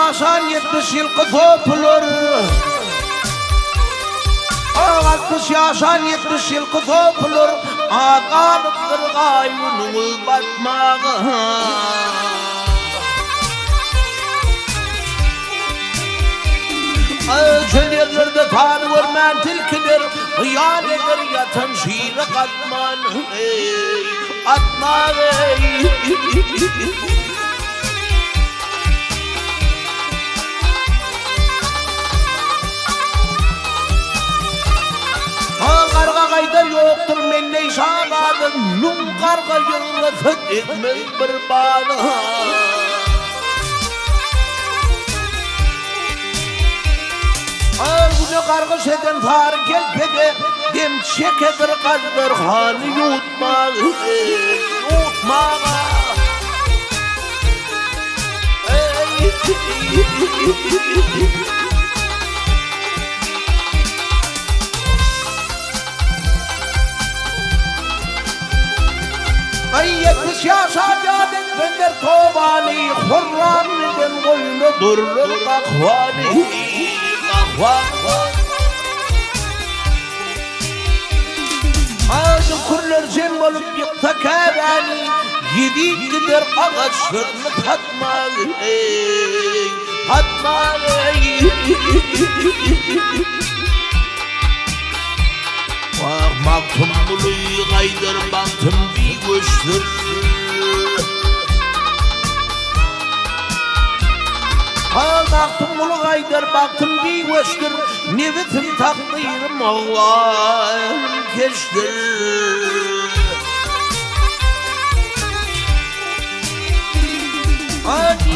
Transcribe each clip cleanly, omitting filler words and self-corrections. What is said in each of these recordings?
yaşan 70 yıl kıtopulur. 60 yaşan 70 yıl kıtopulur. Ağalıktır gayrının batmağı. Çöllerlerde tanı vermen tilkiler. Hıyal eder yatan şiire katman. Atma karga kaydar yoktur menne şabadım. Nun karga yıllı fıt etmez bir bağlı. Ağzını kargış eden far kelpede. Dem çekedir kaldır hanı yutma. Yutma. Ay 70 yaşa cadet bender tovani. Hurran eden boynu durur kahvani. Kahvani. Ağzı kurlar cem olup yıkta kâbani. Yedik gider ağaçlarını tatmalı. Tatmalı. Vah maktum buluyu kaydır baktım bir göçtür. Ha baktım bulu kaydır baktım bir göçtür. Nivetim takdirim Allah'ım keştir.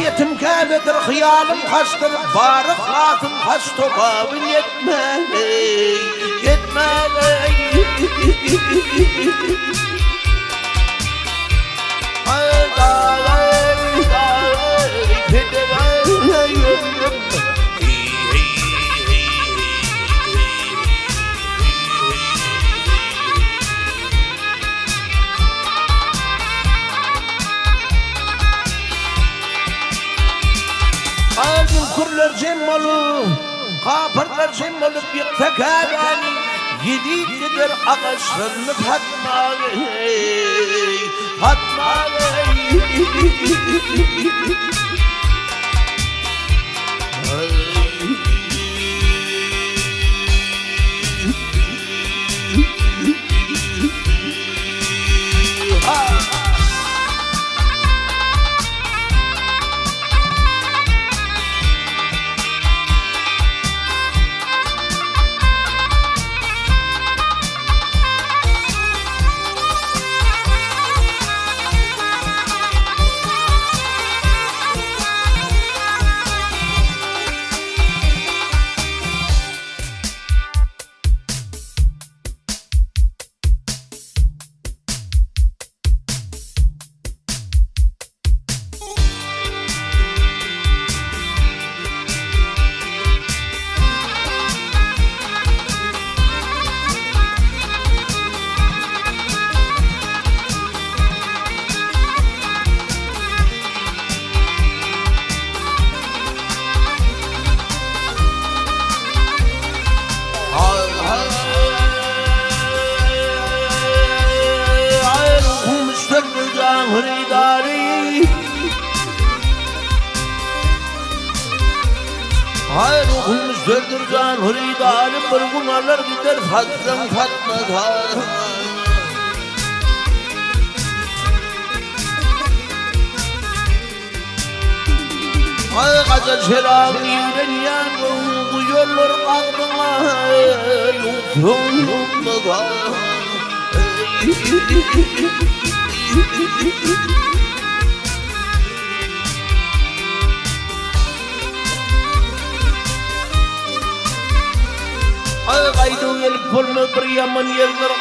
Niyetim Kabe'dir, hıyalım kaçtır. Barık hatım kaç topabın yetmeli. Yetmeli. Kurlar cemmolu, kapırlar cemmolup yıkta kâbani. Yedik gider ağaçlarını fatmalı. Fatmalı. Hayır okulmuş döndürcan hıridarı bir gunalar gider fatran fatmadan. Ay kaçar şerabın yüren yanın duyuyorlar aklına yutruğumda. Ay kaydı gelip olma bir yaman yerdir.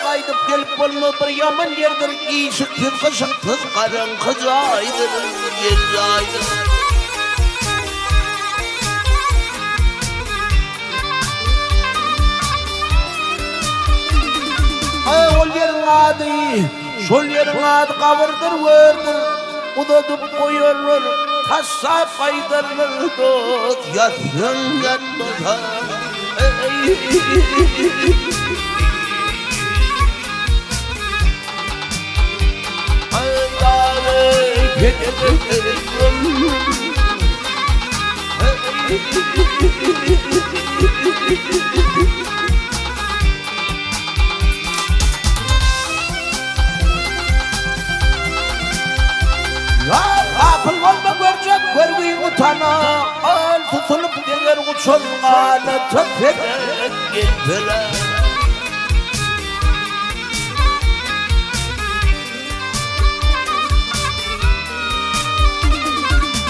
Kaydı gelip olma bir yaman yerdir. İşiktir kışıktır karanlık aydır. Yer aydır. Ay ol yerin adı, şol yerin adı kavurdur verdir. Udatıp koyuyorlar Kassa kaydırır dost yasından dost. Kapıl olma görecek görmeyi utana al tutulup gelir uçurganı tüfek gittiler.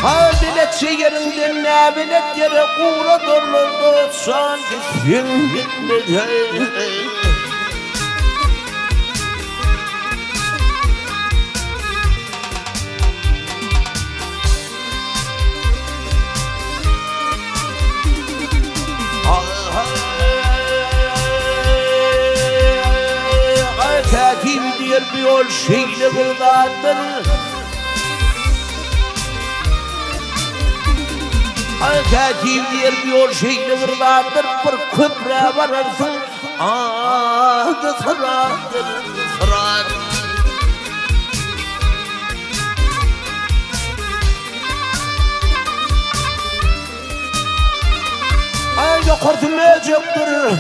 Ha biletçi yerinden ne bilet yere kura dururdu sanki film bitmedi. Katip diyor bir yol şeyle buradadır. Katip diyor bir yol şeyle buradadır. Bir köprüye vararsın adı sıradır sırar. Yukartılmayacaktır,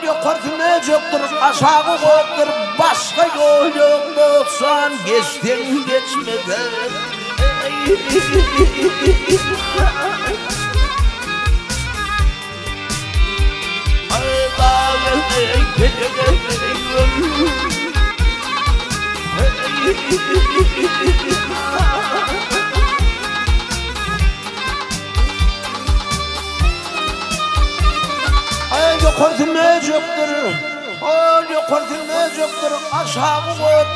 yukartılmayacaktır, aşağı koyup başka yol yoktur, sen geçtin geçmeden. Yukartılmayacaktır, yukartılmayacaktır, aşağı koyup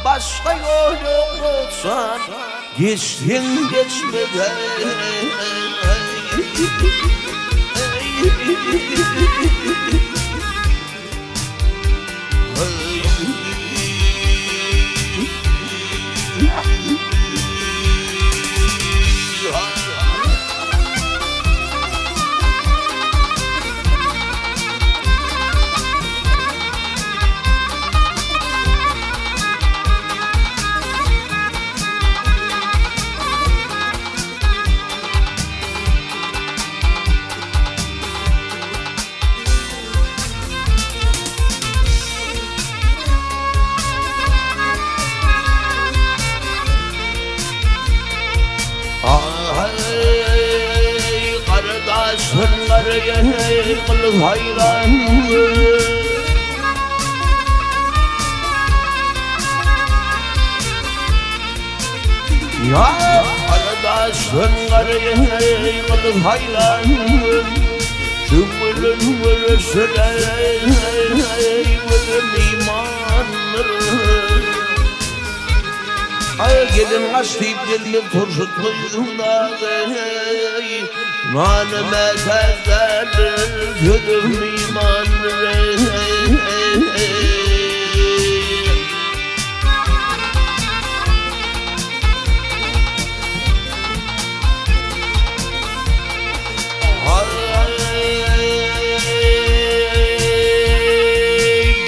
başka yol yoktur, sen geçtin geçmeden. Kardeşler kılık hayran. Ya kardeşler kılık hayran. Cümlün vuruşuna vurun imanır. Gelin açtıyıp gelin turşutluydum da manıma tezlerdir gödüm imanır.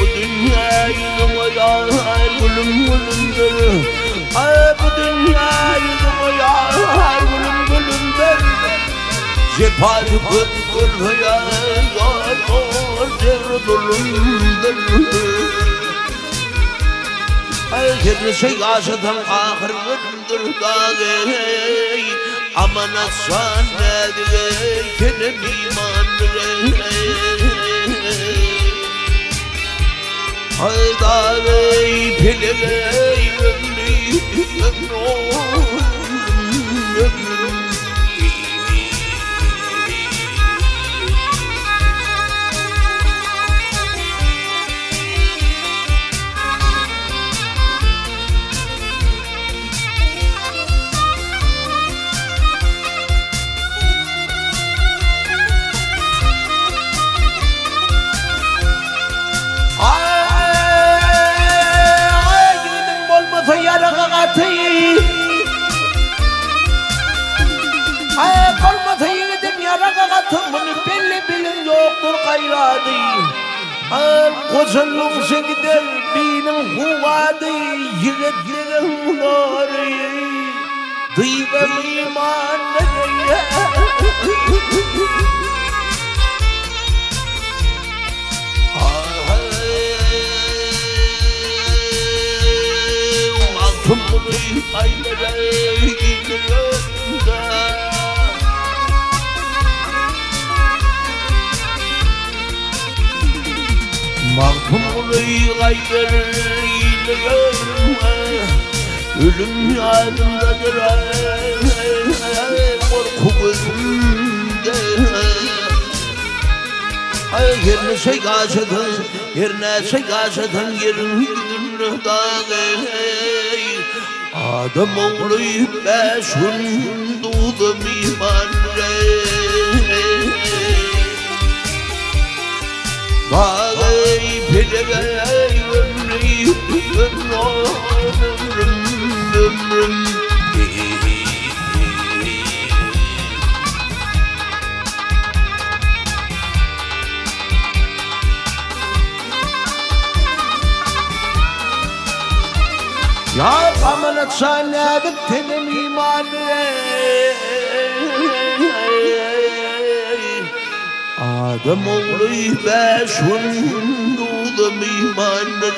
Bu dünyayı yar gülüm gülümdür. Bu dünyayı yar gülüm gülümdür. Cepali kıtkır ya her şey aşıdan ahır gündür dağı. Aman aslan nedir kelim imandır. Hayda bey pili bey dur gayradı. Kocanın gider benim huvadı. Yiğitlerin nuru duydum imanları. Altınlı aylara gidiyor da Mahkumlu aylara gidiyor ölüm yanındadır korku gözümde yerine şey kaçırdın yerine şey kaçırdın yerin dağı Adam oğlu beşun doğdum iman Dağı pidege ömrüm Ya kamanat sana bittenim imanı Adam oğlu beşun doğdum imanı